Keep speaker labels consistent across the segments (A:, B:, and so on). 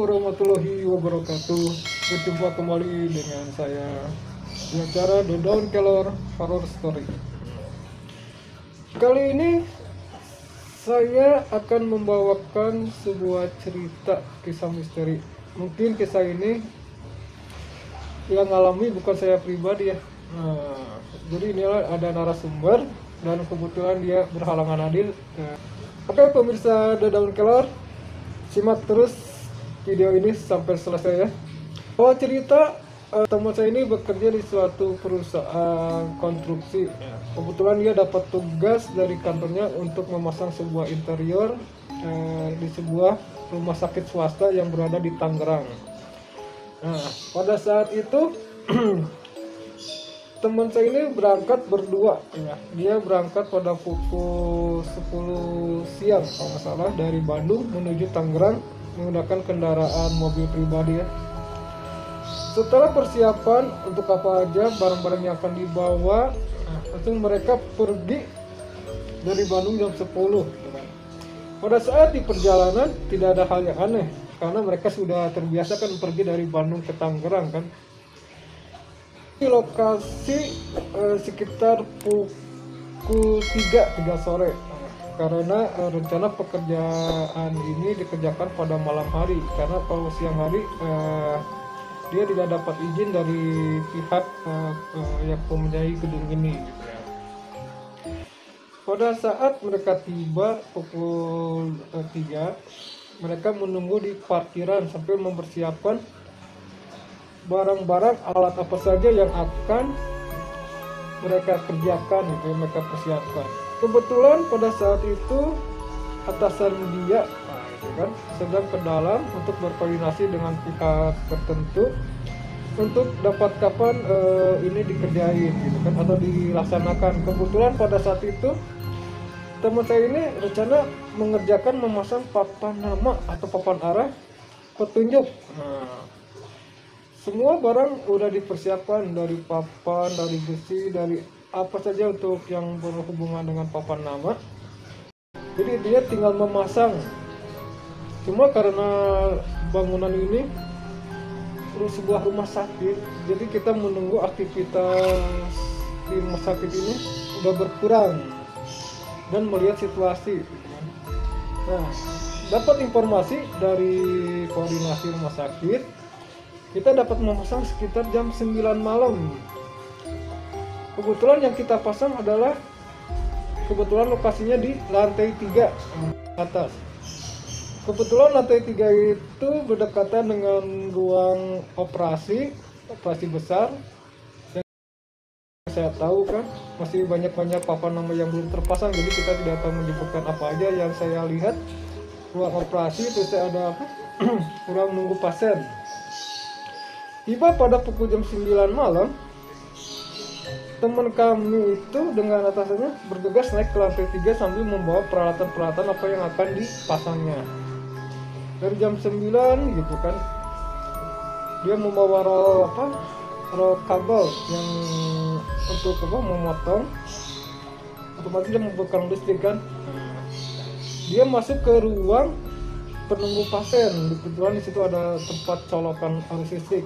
A: warahmatullahi wabarakatuh. Berjumpa kembali dengan saya di acara The Dawn Keller Horror Story. Kali ini saya akan membawakan sebuah cerita kisah misteri. Mungkin kisah ini yang alami bukan saya pribadi ya. Jadi inilah ada narasumber dan kebetulan dia berhalangan hadir. Oke pemirsa The Dawn Keller, simak terus video ini sampai selesai ya. Awal cerita, teman saya ini bekerja di suatu perusahaan konstruksi. Kebetulan dia dapat tugas dari kantornya untuk memasang sebuah interior di sebuah rumah sakit swasta yang berada di Tangerang. Nah, pada saat itu teman saya ini berangkat berdua ya. Dia berangkat pada pukul 10 siang kalau nggak salah dari Bandung menuju Tangerang menggunakan kendaraan mobil pribadi ya. Setelah persiapan untuk apa aja barang-barang yang akan dibawa, langsung mereka pergi dari Bandung jam 10 gitu kan. Pada saat di perjalanan tidak ada hal yang aneh karena mereka sudah terbiasa kan pergi dari Bandung ke Tangerang kan. Di lokasi sekitar pukul 3 sore karena rencana pekerjaan ini dikerjakan pada malam hari karena kalau siang hari dia tidak dapat izin dari pihak yang mempunyai gedung ini gitu ya. Pada saat mereka tiba pukul 3, mereka menunggu di parkiran sambil mempersiapkan barang-barang alat apa saja yang akan mereka kerjakan gitu, mereka persiapkan. Kebetulan pada saat itu atasan dia kan sedang ke dalam untuk berkoordinasi dengan pihak tertentu untuk dapat kapan ini dikerjain gitu kan atau dilaksanakan. Kebetulan pada saat itu teman saya ini rencana mengerjakan memasang papan nama atau papan arah petunjuk. Semua barang udah dipersiapkan dari papan, dari besi, dari apa saja untuk yang berhubungan dengan papan nama. Jadi dia tinggal memasang. Cuma karena bangunan ini sebuah rumah sakit, jadi kita menunggu aktivitas di rumah sakit ini udah berkurang dan melihat situasi. Nah, dapat informasi dari koordinasi rumah sakit, kita dapat memasang sekitar jam 9 malam. Kebetulan yang kita pasang adalah kebetulan lokasinya di lantai 3 atas. Kebetulan lantai 3 itu berdekatan dengan ruang operasi besar. Dan saya tahu kan masih banyak papan nama yang belum terpasang, jadi kita tidak akan menyebutkan apa aja yang saya lihat. Ruang operasi terus ada apa? Ruang nunggu pasien. Tiba pada pukul jam 9 malam, teman kami itu dengan atasannya bergegas naik ke lantai 3 sambil membawa peralatan-peralatan apa yang akan dipasangnya. Dari jam 9 gitu kan, dia membawa roll kabel yang untuk memotong, otomatis dia memberikan listrik kan. Dia masuk ke ruang penunggu pasien. Kebetulan di situ ada tempat colokan arus listrik.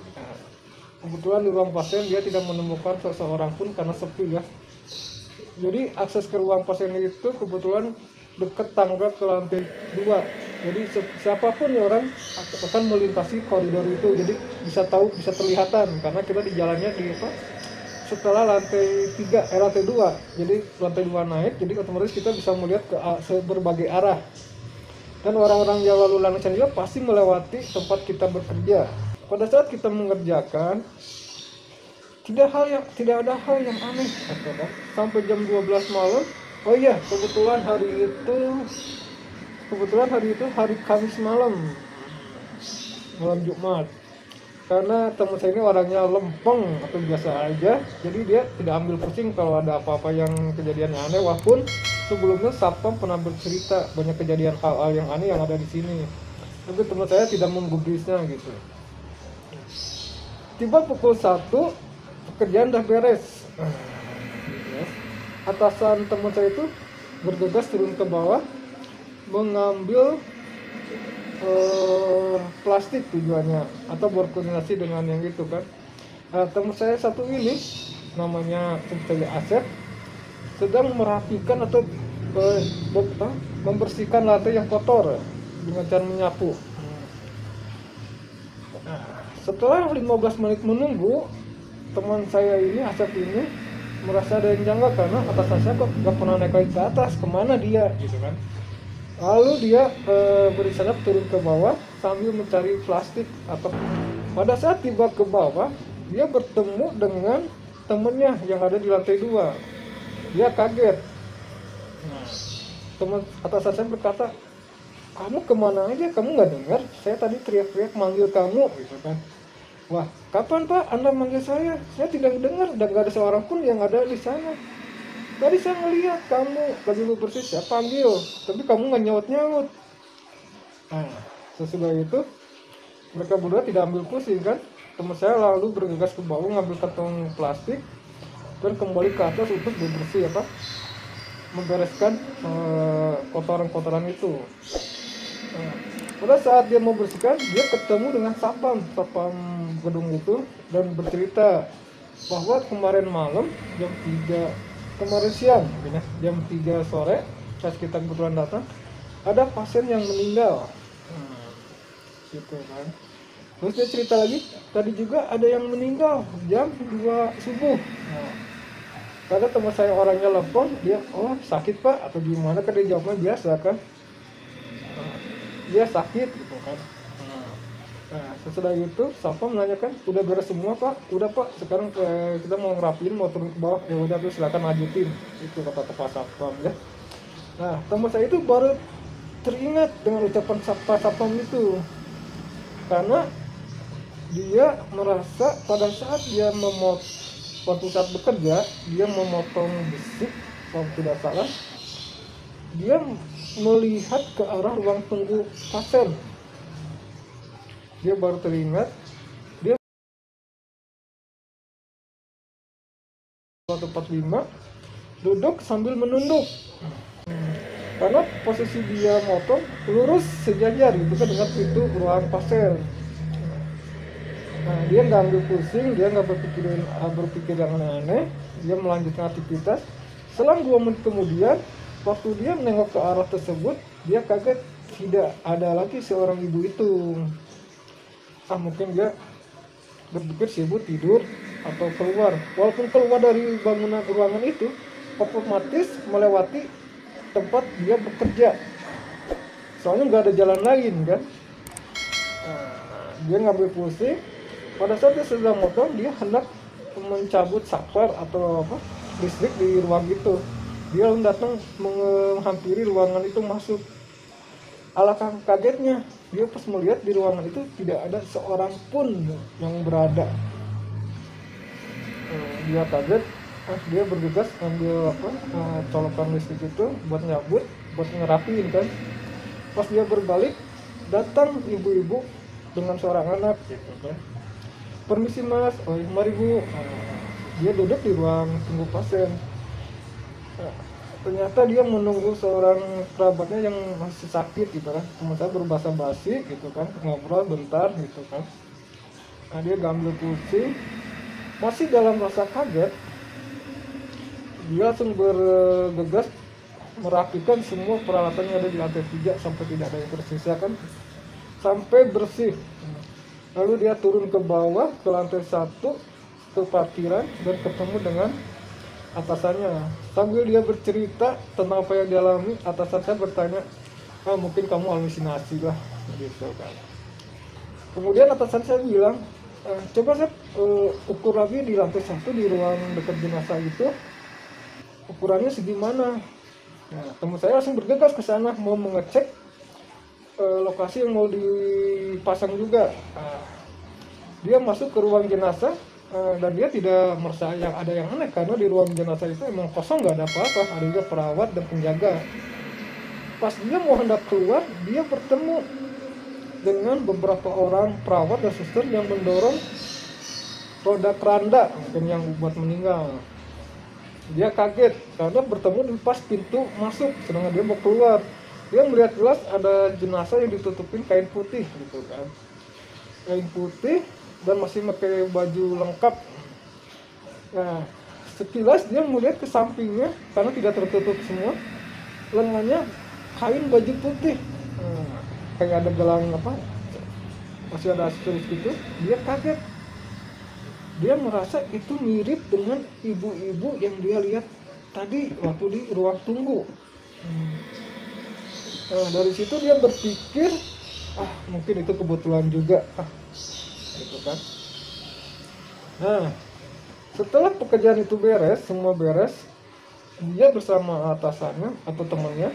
A: Kebetulan di ruang pasien dia tidak menemukan seseorang pun karena sepi ya. Jadi akses ke ruang pasien itu kebetulan dekat tangga ke lantai 2. Jadi siapapun ya orang akan melintasi koridor itu. Jadi bisa terlihatan karena kita di jalannya di setelah lantai 2. Jadi lantai 2 naik, jadi otomatis kita bisa melihat ke berbagai arah. Dan orang-orang yang lalu lalang juga pasti melewati tempat kita bekerja. Pada saat kita mengerjakan, tidak ada hal yang aneh sampai jam 12 malam. Oh iya, kebetulan hari itu hari Kamis malam Jumat. Karena teman saya ini orangnya lempeng atau biasa aja, jadi dia tidak ambil pusing kalau ada apa-apa yang kejadian aneh. Walaupun sebelumnya Satpam pernah bercerita banyak kejadian hal-hal yang aneh yang ada di sini, tapi teman saya tidak menggubrisnya gitu. Tiba pukul 1, pekerjaan udah beres. Atasan teman saya itu bergegas turun ke bawah mengambil plastik tujuannya atau berkoordinasi dengan yang itu kan. Nah, teman saya satu ini namanya Cahaya Asep sedang merapikan atau membersihkan lantai yang kotor dengan cara menyapu. Nah, setelah 15 menit menunggu, teman saya ini Asep ini merasa ada yang janggal karena atasan saya kok gak pernah naik lagi ke atas, kemana dia gitu kan. Lalu dia berencana turun ke bawah sambil mencari plastik. Atau pada saat tiba ke bawah, dia bertemu dengan temennya yang ada di lantai 2. Dia kaget. Nah, teman atasan saya berkata, kamu kemana aja, kamu nggak dengar? Saya tadi teriak-teriak manggil kamu gitu kan. Wah, kapan Pak Anda manggil saya? Saya tidak dengar dan gak ada seorang pun yang ada di sana. Tadi saya ngeliat kamu lagi bersih, saya panggil, tapi kamu nggak nyaut-nyaut. Nah, sesudah itu mereka berdua tidak ambil pusing kan. Teman saya lalu bergegas ke bawah ngambil kantong plastik dan kembali ke atas untuk bebersih membereskan kotoran-kotoran itu. Nah, pada saat dia mau bersihkan, dia ketemu dengan satpam gedung itu dan bercerita bahwa kemarin malam jam 3 kemarin siang ya, jam 3 sore pas kita kebetulan datang ada pasien yang meninggal. Gitu kan. Terus dia cerita lagi tadi juga ada yang meninggal jam 2 subuh. Nah, karena teman saya orangnya lepon, dia oh sakit Pak atau gimana kan, dia jawabnya biasa kan. Nah, dia sakit gitu kan. Nah, sesudah itu satpam menanyakan udah beres semua Pak, udah Pak, sekarang kita mau ngerapiin, mau turun ke bawah, ya udah tuh silakan lanjutin, itu kata Pak satpam ya. Nah, teman saya itu baru teringat dengan ucapan Pak satpam itu karena dia merasa pada saat dia waktu saat bekerja dia memotong besi kalau tidak salah, dia melihat ke arah ruang tunggu pasien. Dia baru teringat, dia 145 duduk sambil menunduk karena posisi dia motor lurus sejajar gitu kan dengan pintu ruang pasien. Nah, dia nggak ambil pusing, dia nggak berpikir yang aneh-aneh, dia melanjutkan aktivitas. Selang 2 menit kemudian, waktu dia menengok ke arah tersebut, dia kaget tidak ada lagi seorang ibu itu. Mungkin dia berpikir si ibu tidur atau keluar. Walaupun keluar dari bangunan ruangan itu, otomatis melewati tempat dia bekerja. Soalnya nggak ada jalan lain kan. Dia ngambil pusing. Pada saat dia sedang motor, dia hendak mencabut saklar atau listrik di ruang itu. Dia lalu datang menghampiri ruangan itu masuk. Alangkah kagetnya, dia pas melihat di ruangan itu tidak ada seorang pun yang berada. Dia kaget, dia bergegas ambil colokan listrik itu buat nyabut, buat ngerapiin kan. Pas dia berbalik, datang ibu-ibu dengan seorang anak gitu kan. Permisi Mas, mari Bu. Dia duduk di ruang tunggu pasien. Ternyata dia menunggu seorang kerabatnya yang masih sakit gitu kan. Teman saya berbahasa basi gitu kan, ngobrol bentar gitu kan. Nah, dia gambil pusing, masih dalam rasa kaget, dia langsung bergegas merapikan semua peralatan yang ada di lantai 3 sampai tidak ada yang tersisa kan, sampai bersih. Lalu dia turun ke bawah ke lantai 1 ke parkiran dan ketemu dengan atasannya. Sambil dia bercerita tentang apa yang dialami, atasan saya bertanya, mungkin kamu halusinasi lah gitu kan. Kemudian atasan saya bilang, coba saya ukur lagi di lantai 1 di ruang dekat jenazah itu ukurannya segimana. Nah, teman saya langsung bergegas ke sana mau mengecek lokasi yang mau dipasang juga. Dia masuk ke ruang jenazah dan dia tidak merasa yang ada yang aneh karena di ruang jenazah itu emang kosong, nggak ada apa-apa, ada juga perawat dan penjaga. Pas dia mau hendak keluar, dia bertemu dengan beberapa orang perawat dan suster yang mendorong roda keranda yang buat meninggal. Dia kaget karena bertemu di pas pintu masuk, sedangkan dia mau keluar. Dia melihat jelas ada jenazah yang ditutupin kain putih gitu kan, kain putih dan masih pakai baju lengkap. Nah, sekilas dia melihat ke sampingnya karena tidak tertutup semua, lengannya kain baju putih. Kayak ada gelang apa, masih ada aksesoris gitu. Dia kaget, dia merasa itu mirip dengan ibu-ibu yang dia lihat tadi waktu di ruang tunggu. Nah, dari situ dia berpikir, mungkin itu kebetulan juga, gitu kan. Nah, setelah pekerjaan itu beres, semua beres, dia bersama atasannya atau temannya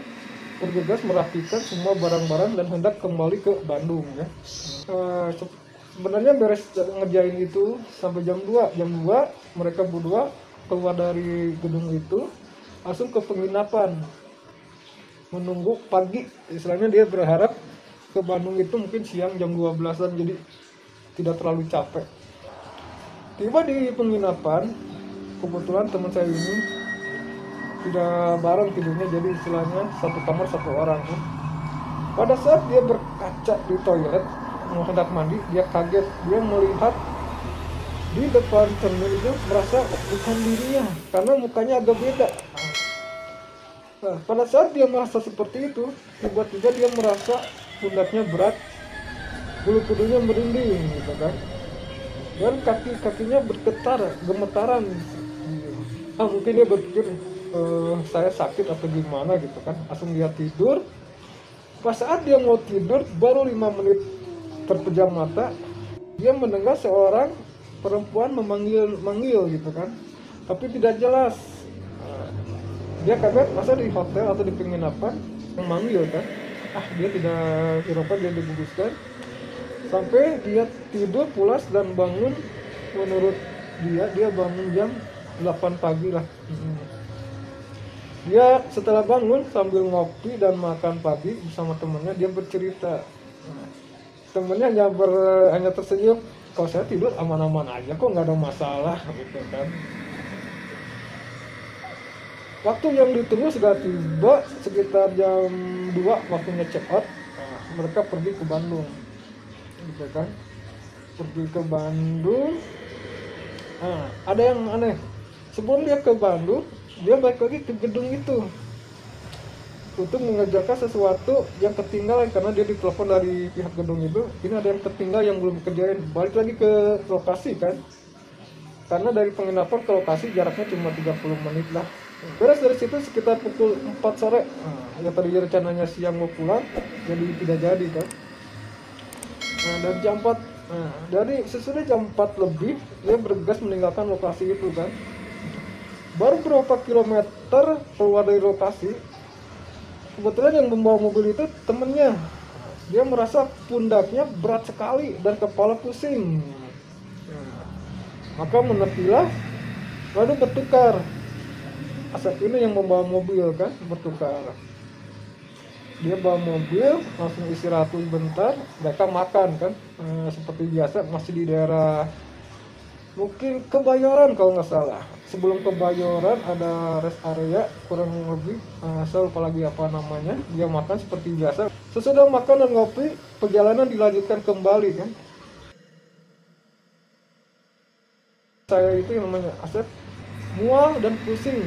A: bergegas merapikan semua barang-barang dan hendak kembali ke Bandung ya. Sebenarnya beres ngerjain itu sampai jam 2. Jam 2 mereka berdua keluar dari gedung itu langsung ke penginapan menunggu pagi. Istilahnya dia berharap ke Bandung itu mungkin siang jam 12-an, jadi tidak terlalu capek. Tiba di penginapan, kebetulan teman saya ini tidak bareng tidurnya, jadi istilahnya satu kamar satu orang. Pada saat dia berkaca di toilet mau hendak mandi, dia kaget, dia melihat di depan cermin itu merasa bukan dirinya karena mukanya agak beda. Nah, pada saat dia merasa seperti itu, tiba-tiba dia merasa pundaknya berat, bulu kudunya merinding gitu kan, dan kaki-kakinya bergetar, gemetaran. Mungkin dia berpikir saya sakit atau gimana gitu kan, langsung dia tidur. Pas saat dia mau tidur, baru 5 menit terpejam mata, dia mendengar seorang perempuan memanggil gitu kan, tapi tidak jelas. Dia kaget, masa di hotel atau di penginapan memanggil kan. Dia tidak hiraukan, dia diguguskan sampai dia tidur pulas dan bangun. Menurut dia bangun jam 8 pagi lah. Dia setelah bangun sambil ngopi dan makan pagi bersama temannya, dia bercerita. Temennya hanya tersenyum, kalau saya tidur aman-aman aja kok, nggak ada masalah gitu kan. Waktu yang ditunggu sudah tiba, sekitar jam 2 waktunya check out. Mereka pergi ke Bandung gitu kan, pergi ke Bandung. Ada yang aneh, sebelum dia ke Bandung, dia balik lagi ke gedung itu untuk mengerjakan sesuatu yang ketinggalan karena dia ditelepon dari pihak gedung itu. Ini ada yang tertinggal yang belum dikerjain. Balik lagi ke lokasi kan, karena dari penginapan ke lokasi jaraknya cuma 30 menit lah. Beres dari situ sekitar pukul 4 sore. Yang tadi rencananya siang mau pulang, jadi tidak jadi kan. Dan jam 4, dari sesudah jam 4 lebih dia bergegas meninggalkan lokasi itu kan. Baru berapa kilometer keluar dari lokasi, kebetulan yang membawa mobil itu temennya. Dia merasa pundaknya berat sekali dan kepala pusing. Maka menepilah, lalu bertukar. Asep ini yang membawa mobil kan, bertukar. Dia bawa mobil, langsung istirahat bentar, mereka makan kan. Seperti biasa, masih di daerah mungkin Kebayoran kalau nggak salah. Sebelum Kebayoran ada rest area kurang lebih, saya lupa lagi apa namanya. Dia makan seperti biasa. Sesudah makan dan ngopi, perjalanan dilanjutkan kembali kan. Saya itu yang namanya Asep, mual dan pusing,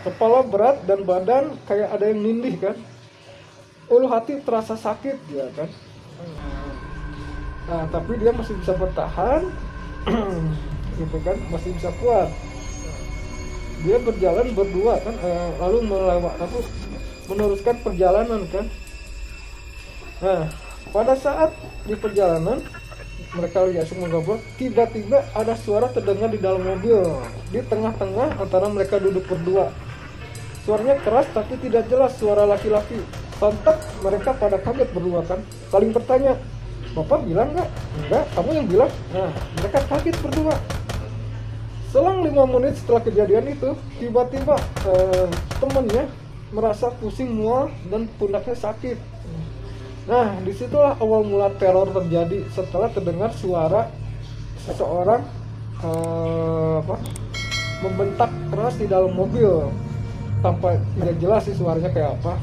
A: kepala berat dan badan kayak ada yang nindih kan. Ulu hati terasa sakit ya kan. Tapi dia masih bisa bertahan gitu kan, masih bisa kuat. Dia berjalan berdua kan, lalu meneruskan perjalanan kan. Nah, pada saat di perjalanan mereka lagi asik mengobrol, tiba-tiba ada suara terdengar di dalam mobil, di tengah-tengah antara mereka duduk berdua. Suaranya keras tapi tidak jelas, suara laki-laki. Sontak mereka pada kaget berdua kan, saling bertanya, "Bapak bilang nggak?" "Enggak, kamu yang bilang." Nah, mereka kaget berdua. Selang 5 menit setelah kejadian itu, tiba-tiba temannya merasa pusing, mual, dan pundaknya sakit. Nah, disitulah awal mula teror terjadi setelah terdengar suara seseorang membentak keras di dalam mobil. Tanpa tidak jelas sih suaranya kayak apa.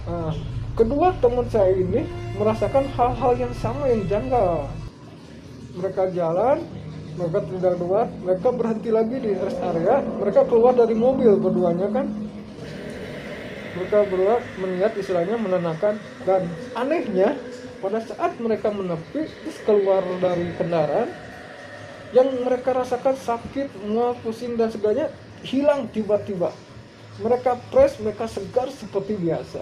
A: Nah, kedua teman saya ini merasakan hal-hal yang sama yang janggal. Mereka jalan, mereka tidak keluar, mereka berhenti lagi di rest area, mereka keluar dari mobil berduanya kan. Mereka berdua meniat istilahnya menenangkan, dan anehnya pada saat mereka menepi terus keluar dari kendaraan, yang mereka rasakan sakit, mual, pusing dan segalanya hilang tiba-tiba. Mereka fresh, mereka segar seperti biasa.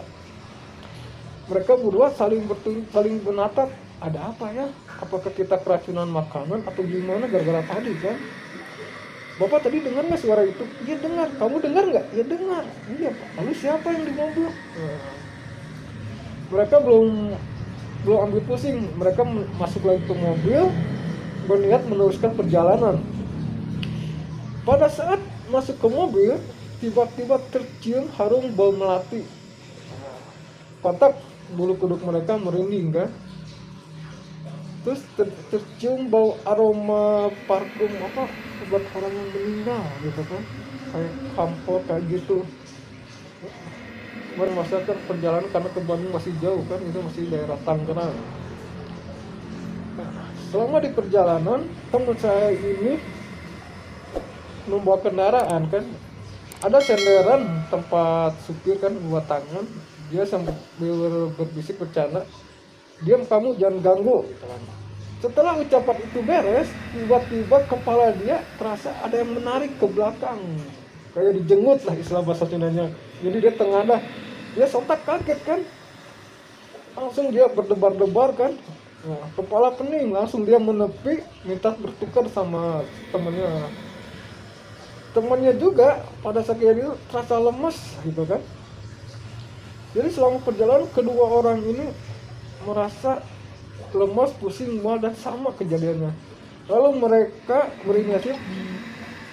A: Mereka berdua saling menatap, ada apa ya? Apakah kita keracunan makanan atau gimana gara-gara tadi kan? Bapak tadi dengar nggak suara itu? Iya dengar. Kamu dengar nggak? Ya dengar. Iya Pak. Lalu siapa yang di mobil? Mereka belum ambil pusing. Mereka masuk lagi ke mobil, berniat meneruskan perjalanan. Pada saat masuk ke mobil, tiba-tiba tercium harum bau melati. Kontak bulu kuduk mereka merinding kan. Terus tercium bau aroma parfum apa buat orang yang meninggal gitu kan, kayak kampot kayak gitu. Merasakan perjalanan karena ke Bandung masih jauh kan, itu masih daerah Tangerang. Nah, selama di perjalanan teman saya ini membawa kendaraan kan, ada senderan tempat supir kan buat tangan, dia sambil berbisik bercanda, diam kamu jangan ganggu. Setelah ucapan itu beres, tiba-tiba kepala dia terasa ada yang menarik ke belakang, kayak dijengut lah istilah bahasa Sundanya. Jadi dia tengadah, dia sontak kaget kan, langsung dia berdebar-debar kan. Nah, kepala pening, langsung dia menepi minta bertukar sama temannya. Temannya juga pada saat itu terasa lemes gitu kan. Jadi selama perjalanan kedua orang ini merasa lemas, pusing, mual dan sama kejadiannya. Lalu mereka berinisiatif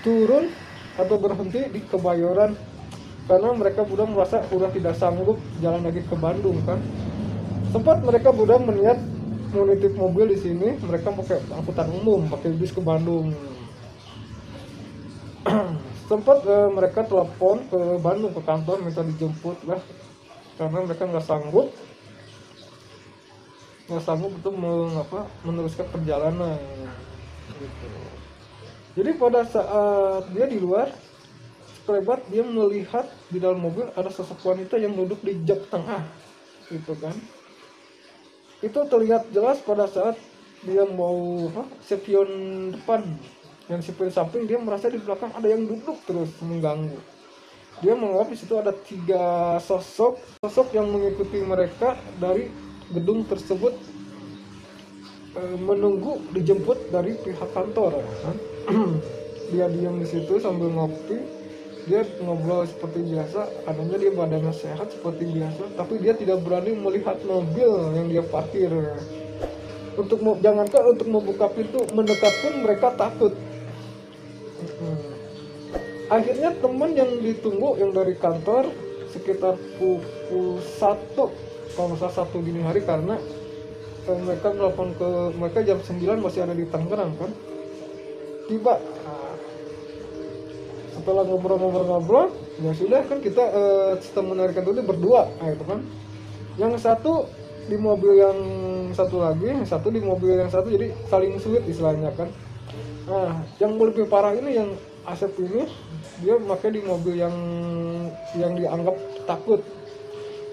A: turun atau berhenti di Kebayoran karena mereka sudah merasa sudah tidak sanggup jalan lagi ke Bandung kan. Sempat mereka sudah meniat menitip mobil di sini, mereka pakai angkutan umum, pakai bis ke Bandung. Sempat mereka telepon ke Bandung ke kantor minta dijemput lah karena mereka nggak sanggup untuk meneruskan perjalanan gitu. Jadi pada saat dia di luar sekelebat dia melihat di dalam mobil ada sosok wanita yang duduk di jok tengah gitu kan. Itu terlihat jelas pada saat dia mau spion depan dan spion samping, dia merasa di belakang ada yang duduk terus mengganggu. Dia menganggap di situ ada 3 sosok yang mengikuti mereka dari gedung tersebut, menunggu dijemput dari pihak kantor kan. Dia diam di situ sambil ngopi, dia ngobrol seperti biasa, adanya dia badannya sehat seperti biasa, tapi dia tidak berani melihat mobil yang dia parkir. Jangankan untuk membuka pintu, mendekat pun mereka takut. Akhirnya teman yang ditunggu yang dari kantor sekitar pukul 1 kalau misalnya 1 dini hari, karena mereka telepon ke mereka jam 9 masih ada di Tangerang kan. Tiba setelah ngobrol-ngobrol ya sudah kan kita sistem menarikan itu berdua gitu kan. Yang satu di mobil yang satu lagi, yang satu di mobil yang satu, jadi saling sulit istilahnya kan. Nah, yang lebih parah ini yang Asep ini, dia pakai di mobil yang dianggap takut.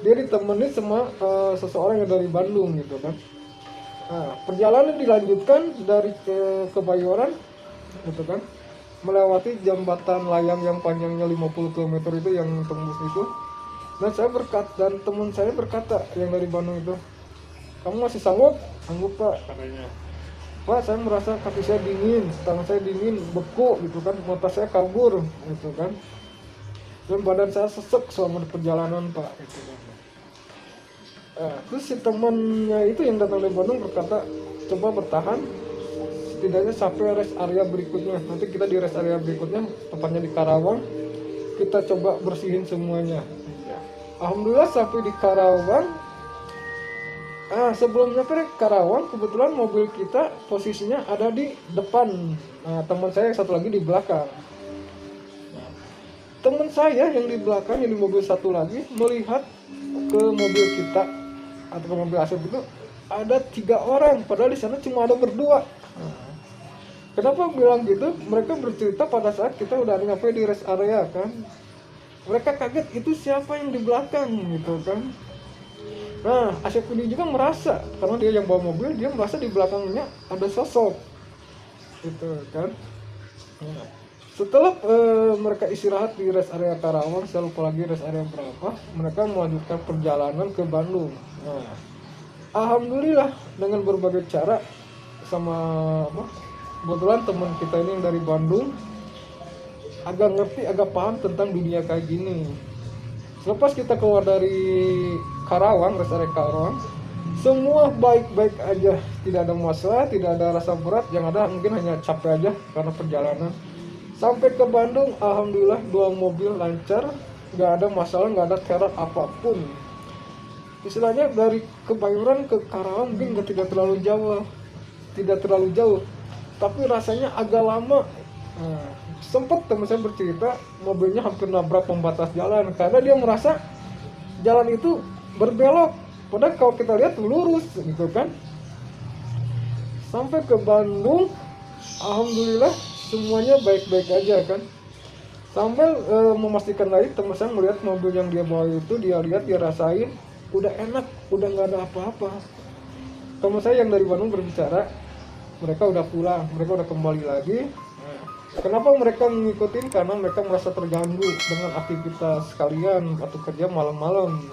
A: Dia ditemani sama seseorang yang dari Bandung gitu kan. Nah, perjalanan dilanjutkan dari Kebayoran gitu kan, melewati jembatan layang yang panjangnya 50 km itu yang tembus itu. Dan teman saya berkata yang dari Bandung itu, kamu masih sanggup? Sanggup Pak katanya. Pak, saya merasa kaki saya dingin, tangan saya dingin, beku gitu kan, mata saya kabur gitu kan, dan badan saya sesek selama perjalanan Pak gitu kan. Terus si temannya itu yang datang dari Bandung berkata, coba bertahan setidaknya sampai rest area berikutnya. Nanti kita di rest area berikutnya, tepatnya di Karawang, kita coba bersihin semuanya. Alhamdulillah sampai di Karawang. Sebelum nyampe Karawang, kebetulan mobil kita posisinya ada di depan. Teman saya yang satu lagi di belakang. Teman saya yang di belakang, yang di mobil satu lagi, melihat ke mobil kita atau ke mobil Asep itu ada 3 orang, padahal di sana cuma ada berdua. Kenapa bilang gitu? Mereka bercerita pada saat kita udah nyampe di rest area kan. Mereka kaget, itu siapa yang di belakang gitu kan. Nah, Asep ini juga merasa, karena dia yang bawa mobil, dia merasa di belakangnya ada sosok gitu kan. Nah, setelah mereka istirahat di rest area Karawang, saya lupa lagi rest area berapa, mereka melanjutkan perjalanan ke Bandung. Nah, alhamdulillah dengan berbagai cara sama kebetulan teman kita ini yang dari Bandung agak ngerti, agak paham tentang dunia kayak gini. Selepas kita keluar dari Karawang, rest area Karawang, semua baik-baik aja, tidak ada masalah, tidak ada rasa berat, yang ada mungkin hanya capek aja karena perjalanan. Sampai ke Bandung, alhamdulillah 2 mobil lancar, nggak ada masalah, nggak ada teror apapun. Istilahnya dari Kebayoran ke Karawang mungkin tidak terlalu jauh, tapi rasanya agak lama. Nah, sempat teman saya bercerita mobilnya hampir nabrak pembatas jalan karena dia merasa jalan itu berbelok, padahal kalau kita lihat lurus gitu kan. Sampai ke Bandung, alhamdulillah semuanya baik-baik aja kan. Sambil memastikan lagi, teman saya melihat mobil yang dia bawa itu, dia lihat, dia rasain, udah enak, udah nggak ada apa-apa. Teman saya yang dari Bandung berbicara, mereka udah pulang, mereka udah kembali lagi. Kenapa mereka mengikutin? Karena mereka merasa terganggu dengan aktivitas kalian atau kerja malam-malam.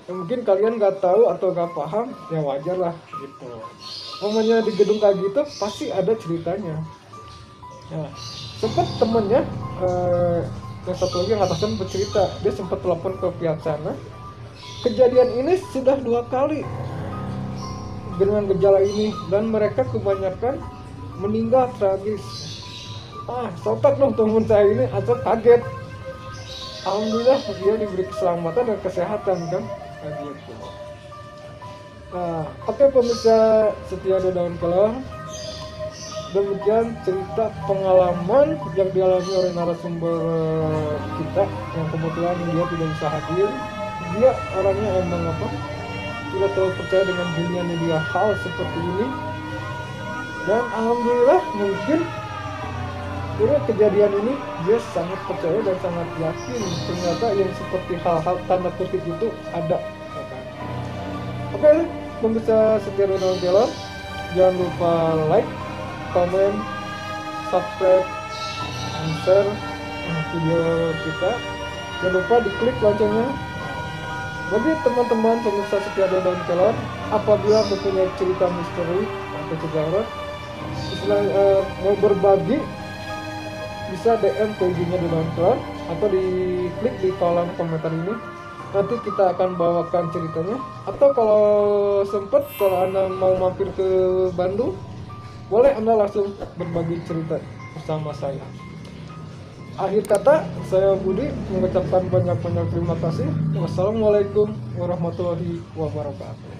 A: Ya, mungkin kalian nggak tahu atau nggak paham, ya wajar lah gitu. Namanya di gedung kayak gitu pasti ada ceritanya. Nah, sempat temennya yang satu lagi yang atasan bercerita, dia sempat telepon ke pihak sana. Kejadian ini sudah 2 kali dengan gejala ini dan mereka kebanyakan meninggal tragis. Sontak dong temen saya ini atau kaget. Alhamdulillah dia diberi keselamatan dan kesehatan kan, kayak gitu. Oke pemirsa setia daun kelor, demikian cerita pengalaman yang dialami oleh narasumber kita yang kebetulan dia tidak bisa hadir. Dia orangnya emang tidak terlalu percaya dengan dunia media hal seperti ini, dan alhamdulillah mungkin dari kejadian ini dia sangat percaya dan sangat yakin ternyata yang seperti hal-hal tanda kutip itu ada. Oke, pemirsa setia daun kelor, jangan lupa like, komen, subscribe, dan share video kita. Jangan lupa diklik loncengnya. Bagi teman-teman pemirsa setia daun kelor, apabila mempunyai cerita misteri atau cerita horor, mau berbagi, bisa DM ke IG-nya daun kelor atau diklik di kolom komentar ini. Nanti kita akan bawakan ceritanya. Atau kalau sempat, kalau Anda mau mampir ke Bandung, boleh Anda langsung berbagi cerita bersama saya. Akhir kata, saya Budi mengucapkan banyak-banyak terima kasih. Wassalamualaikum warahmatullahi wabarakatuh.